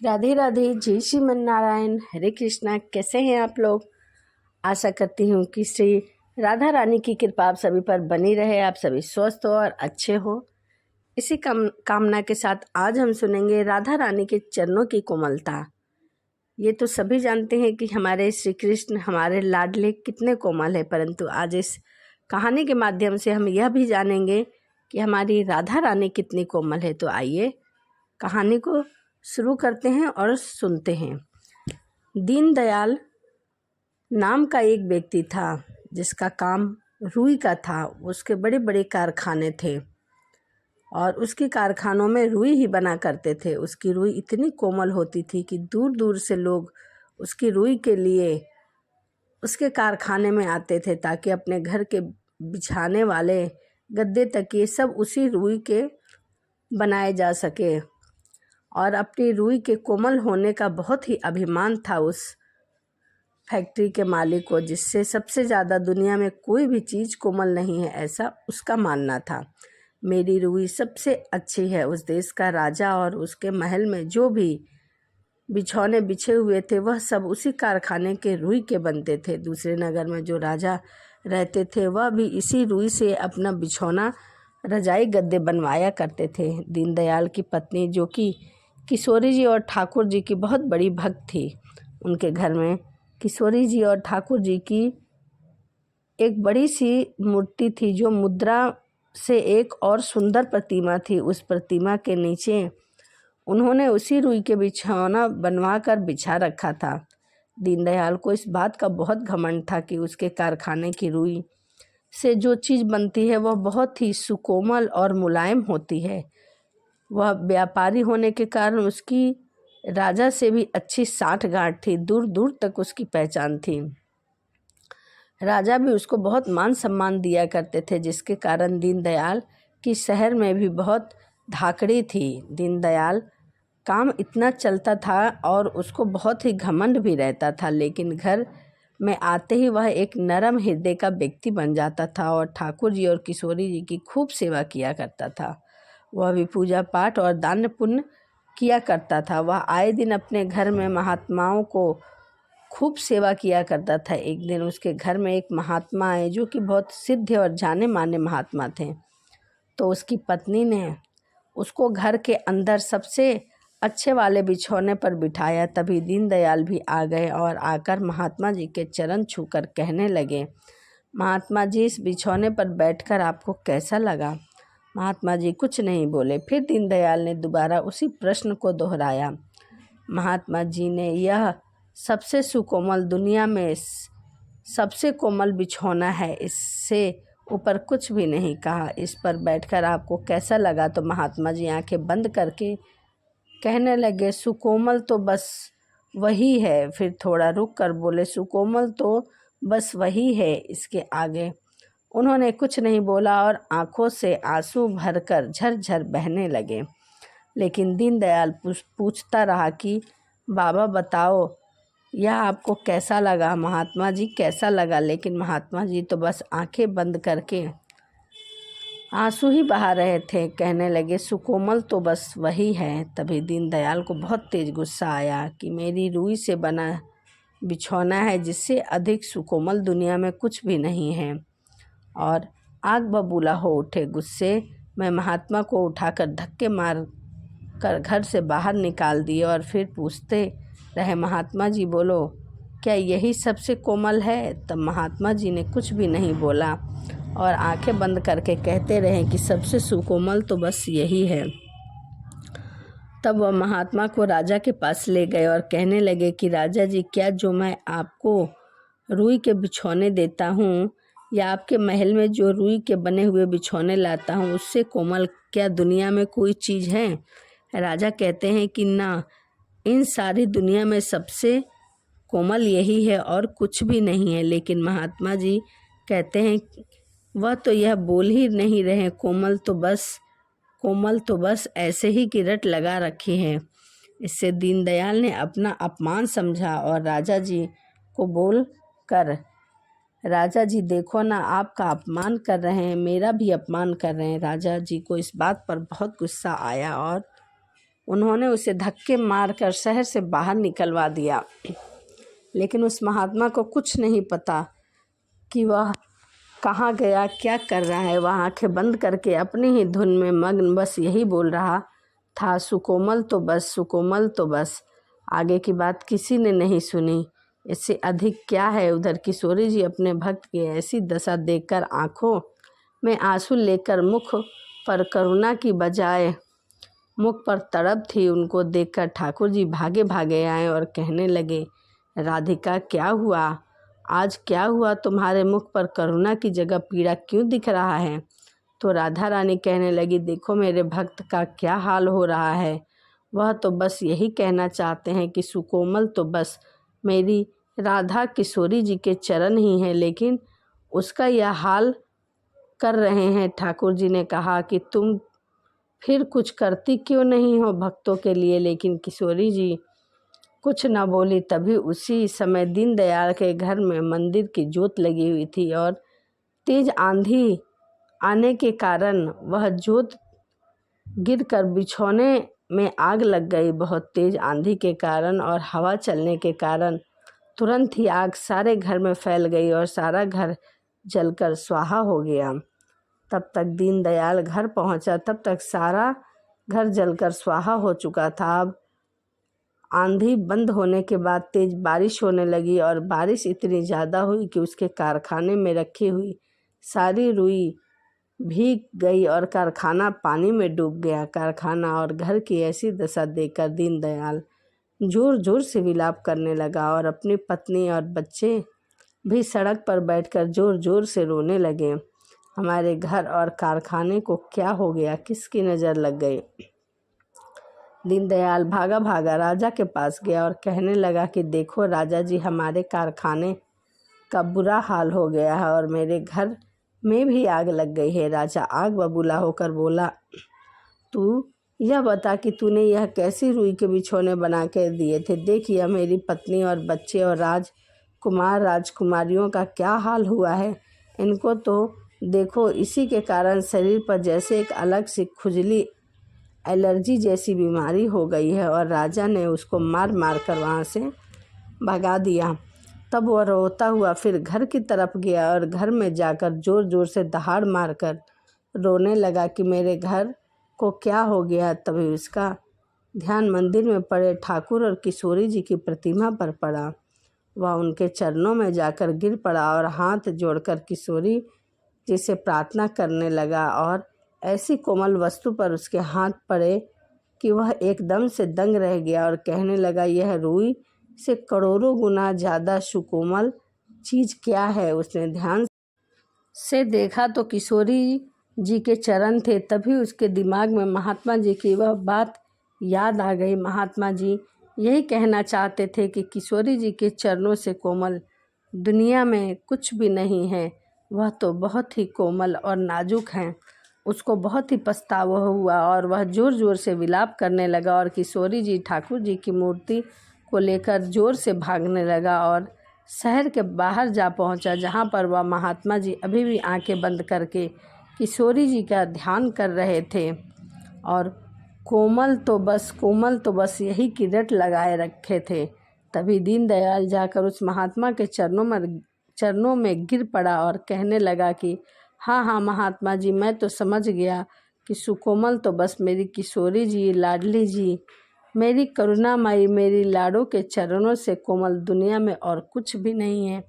राधे राधे, जय श्रीमन नारायण, हरे कृष्णा। कैसे हैं आप लोग? आशा करती हूँ कि श्री राधा रानी की कृपा आप सभी पर बनी रहे, आप सभी स्वस्थ हो और अच्छे हो। इसी कामना के साथ आज हम सुनेंगे राधा रानी के चरणों की कोमलता। ये तो सभी जानते हैं कि हमारे श्री कृष्ण हमारे लाडले कितने कोमल है, परंतु आज इस कहानी के माध्यम से हम यह भी जानेंगे कि हमारी राधा रानी कितनी कोमल है। तो आइए कहानी को शुरू करते हैं और सुनते हैं। दीनदयाल नाम का एक व्यक्ति था जिसका काम रुई का था। उसके बड़े बड़े कारखाने थे और उसके कारखानों में रुई ही बना करते थे। उसकी रुई इतनी कोमल होती थी कि दूर दूर से लोग उसकी रुई के लिए उसके कारखाने में आते थे ताकि अपने घर के बिछाने वाले गद्दे तकिए सब उसी रुई के बनाए जा सके। और अपनी रुई के कोमल होने का बहुत ही अभिमान था उस फैक्ट्री के मालिक को, जिससे सबसे ज़्यादा दुनिया में कोई भी चीज़ कोमल नहीं है, ऐसा उसका मानना था। मेरी रुई सबसे अच्छी है। उस देश का राजा और उसके महल में जो भी बिछौने बिछे हुए थे वह सब उसी कारखाने के रुई के बनते थे। दूसरे नगर में जो राजा रहते थे वह भी इसी रुई से अपना बिछौना रजाई गद्दे बनवाया करते थे। दीनदयाल की पत्नी जो कि किशोरी जी और ठाकुर जी की बहुत बड़ी भक्त थी, उनके घर में किशोरी जी और ठाकुर जी की एक बड़ी सी मूर्ति थी जो मुद्रा से एक और सुंदर प्रतिमा थी। उस प्रतिमा के नीचे उन्होंने उसी रुई के बिछौना बनवा कर बिछा रखा था। दीनदयाल को इस बात का बहुत घमंड था कि उसके कारखाने की रुई से जो चीज़ बनती है वह बहुत ही सुकोमल और मुलायम होती है। वह व्यापारी होने के कारण उसकी राजा से भी अच्छी साठगांठ थी, दूर दूर तक उसकी पहचान थी। राजा भी उसको बहुत मान सम्मान दिया करते थे, जिसके कारण दीनदयाल की शहर में भी बहुत धाकड़ी थी। दीनदयाल काम इतना चलता था और उसको बहुत ही घमंड भी रहता था, लेकिन घर में आते ही वह एक नरम हृदय का व्यक्ति बन जाता था और ठाकुर जी और किशोरी जी की खूब सेवा किया करता था। वह भी पूजा पाठ और दान पुण्य किया करता था। वह आए दिन अपने घर में महात्माओं को खूब सेवा किया करता था। एक दिन उसके घर में एक महात्मा आए जो कि बहुत सिद्ध और जाने माने महात्मा थे। तो उसकी पत्नी ने उसको घर के अंदर सबसे अच्छे वाले बिछौने पर बिठाया। तभी दीनदयाल भी आ गए और आकर महात्मा जी के चरण छूकर कहने लगे, महात्मा जी, इस बिछौने पर बैठकर आपको कैसा लगा? महात्मा जी कुछ नहीं बोले। फिर दीनदयाल ने दोबारा उसी प्रश्न को दोहराया। महात्मा जी ने यह सबसे सुकोमल, दुनिया में सबसे कोमल बिछौना है, इससे ऊपर कुछ भी नहीं कहा। इस पर बैठकर आपको कैसा लगा? तो महात्मा जी आंखें बंद करके कहने लगे, सुकोमल तो बस वही है। फिर थोड़ा रुक कर बोले, सुकोमल तो बस वही है, इसके आगे उन्होंने कुछ नहीं बोला और आंखों से आंसू भरकर झरझर बहने लगे। लेकिन दीनदयाल पूछता रहा कि बाबा बताओ, यह आपको कैसा लगा? महात्मा जी कैसा लगा? लेकिन महात्मा जी तो बस आंखें बंद करके आंसू ही बहा रहे थे। कहने लगे, सुकोमल तो बस वही है। तभी दीनदयाल को बहुत तेज गुस्सा आया कि मेरी रुई से बना बिछौना है, जिससे अधिक सुकोमल दुनिया में कुछ भी नहीं है। और आग बबूला हो उठे। गुस्से में महात्मा को उठाकर धक्के मार कर घर से बाहर निकाल दिए और फिर पूछते रहे, महात्मा जी बोलो, क्या यही सबसे कोमल है? तब महात्मा जी ने कुछ भी नहीं बोला और आंखें बंद करके कहते रहे कि सबसे सुकोमल तो बस यही है। तब वह महात्मा को राजा के पास ले गए और कहने लगे कि राजा जी, क्या जो मैं आपको रुई के बिछौने देता हूँ या आपके महल में जो रुई के बने हुए बिछौने लाता हूँ, उससे कोमल क्या दुनिया में कोई चीज़ है? राजा कहते हैं कि ना, इन सारी दुनिया में सबसे कोमल यही है और कुछ भी नहीं है। लेकिन महात्मा जी कहते हैं, वह तो यह बोल ही नहीं रहे, कोमल तो बस ऐसे ही की रट लगा रखी है। इससे दीनदयाल ने अपना अपमान समझा और राजा जी को बोल कर, राजा जी देखो ना, आपका अपमान कर रहे हैं, मेरा भी अपमान कर रहे हैं। राजा जी को इस बात पर बहुत गुस्सा आया और उन्होंने उसे धक्के मारकर शहर से बाहर निकलवा दिया। लेकिन उस महात्मा को कुछ नहीं पता कि वह कहाँ गया, क्या कर रहा है। वह आंखें बंद करके अपनी ही धुन में मग्न बस यही बोल रहा था, सुकोमल तो बस, सुकोमल तो बस। आगे की बात किसी ने नहीं सुनी। इससे अधिक क्या है। उधर किशोरी जी अपने भक्त की ऐसी दशा देखकर आंखों में आंसू लेकर मुख पर करुणा की बजाय मुख पर तड़प थी। उनको देखकर ठाकुर जी भागे भागे आए और कहने लगे, राधिका क्या हुआ, आज क्या हुआ, तुम्हारे मुख पर करुणा की जगह पीड़ा क्यों दिख रहा है। तो राधा रानी कहने लगी, देखो मेरे भक्त का क्या हाल हो रहा है। वह तो बस यही कहना चाहते हैं कि सुकोमल तो बस मेरी राधा किशोरी जी के चरण ही हैं, लेकिन उसका यह हाल कर रहे हैं। ठाकुर जी ने कहा कि तुम फिर कुछ करती क्यों नहीं हो भक्तों के लिए। लेकिन किशोरी जी कुछ न बोली। तभी उसी समय दीनदयाल के घर में मंदिर की जोत लगी हुई थी और तेज आंधी आने के कारण वह जोत गिरकर बिछौने में आग लग गई। बहुत तेज आंधी के कारण और हवा चलने के कारण तुरंत ही आग सारे घर में फैल गई और सारा घर जलकर स्वाहा हो गया। तब तक दीनदयाल घर पहुंचा, तब तक सारा घर जलकर स्वाहा हो चुका था। अब आंधी बंद होने के बाद तेज बारिश होने लगी और बारिश इतनी ज़्यादा हुई कि उसके कारखाने में रखी हुई सारी रुई भीग गई और कारखाना पानी में डूब गया। कारखाना और घर की ऐसी दशा देखकर दीनदयाल जोर जोर से विलाप करने लगा और अपनी पत्नी और बच्चे भी सड़क पर बैठकर जोर जोर से रोने लगे। हमारे घर और कारखाने को क्या हो गया, किसकी नज़र लग गई। दीनदयाल भागा भागा राजा के पास गया और कहने लगा कि देखो राजा जी, हमारे कारखाने का बुरा हाल हो गया है और मेरे घर में भी आग लग गई है। राजा आग बबूला होकर बोला, तू यह बता कि तूने यह कैसी रुई के बिछौने बना के दिए थे। देख यह मेरी पत्नी और बच्चे और राजकुमार राजकुमारियों का क्या हाल हुआ है। इनको तो देखो, इसी के कारण शरीर पर जैसे एक अलग सी खुजली एलर्जी जैसी बीमारी हो गई है। और राजा ने उसको मार मार कर वहाँ से भगा दिया। तब वह रोता हुआ फिर घर की तरफ गया और घर में जाकर ज़ोर ज़ोर से दहाड़ मारकर रोने लगा कि मेरे घर को क्या हो गया। तभी उसका ध्यान मंदिर में पड़े ठाकुर और किशोरी जी की प्रतिमा पर पड़ा। वह उनके चरणों में जाकर गिर पड़ा और हाथ जोड़कर किशोरी जी से प्रार्थना करने लगा और ऐसी कोमल वस्तु पर उसके हाथ पड़े कि वह एकदम से दंग रह गया और कहने लगा, यह रुई से करोड़ों गुना ज़्यादा सुकोमल चीज़ क्या है। उसने ध्यान से देखा तो किशोरी जी के चरण थे। तभी उसके दिमाग में महात्मा जी की वह बात याद आ गई। महात्मा जी यही कहना चाहते थे कि किशोरी जी के चरणों से कोमल दुनिया में कुछ भी नहीं है। वह तो बहुत ही कोमल और नाजुक हैं। उसको बहुत ही पछतावा हुआ और वह ज़ोर ज़ोर से विलाप करने लगा और किशोरी जी ठाकुर जी की मूर्ति को लेकर ज़ोर से भागने लगा और शहर के बाहर जा पहुंचा, जहां पर वह महात्मा जी अभी भी आंखें बंद करके किशोरी जी का ध्यान कर रहे थे और कोमल तो बस यही की रट लगाए रखे थे। तभी दीनदयाल जाकर उस महात्मा के चरणों में गिर पड़ा और कहने लगा कि हाँ महात्मा जी, मैं तो समझ गया कि सुकोमल तो बस मेरी किशोरी जी, लाडली जी, मेरी करुणामयी, मेरी लाडो के चरणों से कोमल दुनिया में और कुछ भी नहीं है।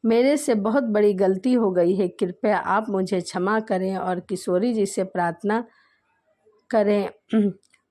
मेरे से बहुत बड़ी गलती हो गई है, कृपया आप मुझे क्षमा करें और किशोरी जी से प्रार्थना करें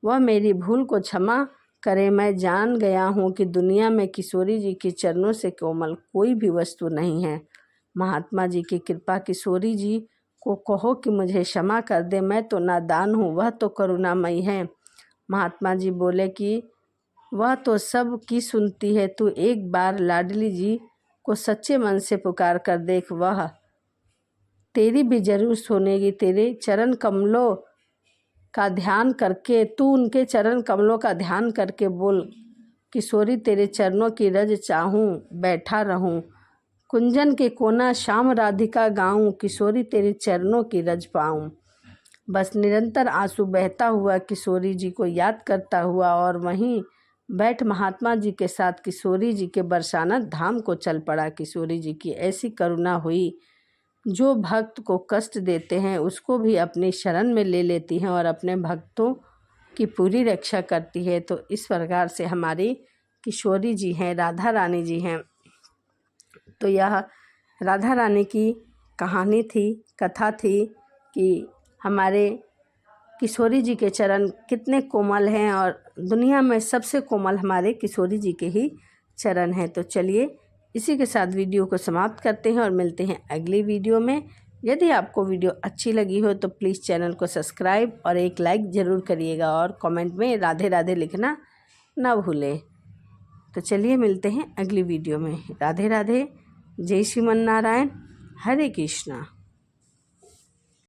वह मेरी भूल को क्षमा करें। मैं जान गया हूँ कि दुनिया में किशोरी जी के चरणों से कोमल कोई भी वस्तु नहीं है। महात्मा जी की कृपा, किशोरी जी को कहो कि मुझे क्षमा कर दे, मैं तो नादान हूँ, वह तो करुणामयी है। महात्मा जी बोले कि वह तो सब की सुनती है, तू एक बार लाडली जी को सच्चे मन से पुकार कर देख, वह तेरी भी जरूर सुनेगी। तेरे चरण कमलों का ध्यान करके, तू उनके चरण कमलों का ध्यान करके बोल, किशोरी तेरे चरणों की रज चाहूँ, बैठा रहूँ, कुंजन के कोना शाम राधिका गाऊँ, किशोरी तेरे चरणों की रज पाऊँ। बस निरंतर आंसू बहता हुआ किशोरी जी को याद करता हुआ और वहीं बैठ महात्मा जी के साथ किशोरी जी के बरसाना धाम को चल पड़ा। किशोरी जी की ऐसी करुणा हुई, जो भक्त को कष्ट देते हैं उसको भी अपनी शरण में ले लेती हैं और अपने भक्तों की पूरी रक्षा करती है। तो इस प्रकार से हमारी किशोरी जी हैं, राधा रानी जी हैं। तो यह राधा रानी की कहानी थी, कथा थी कि हमारे किशोरी जी के चरण कितने कोमल हैं और दुनिया में सबसे कोमल हमारे किशोरी जी के ही चरण हैं। तो चलिए इसी के साथ वीडियो को समाप्त करते हैं और मिलते हैं अगली वीडियो में। यदि आपको वीडियो अच्छी लगी हो तो प्लीज़ चैनल को सब्सक्राइब और एक लाइक ज़रूर करिएगा और कमेंट में राधे राधे लिखना ना भूलें। तो चलिए मिलते हैं अगली वीडियो में। राधे राधे, जय श्रीमन नारायण, हरे कृष्णा।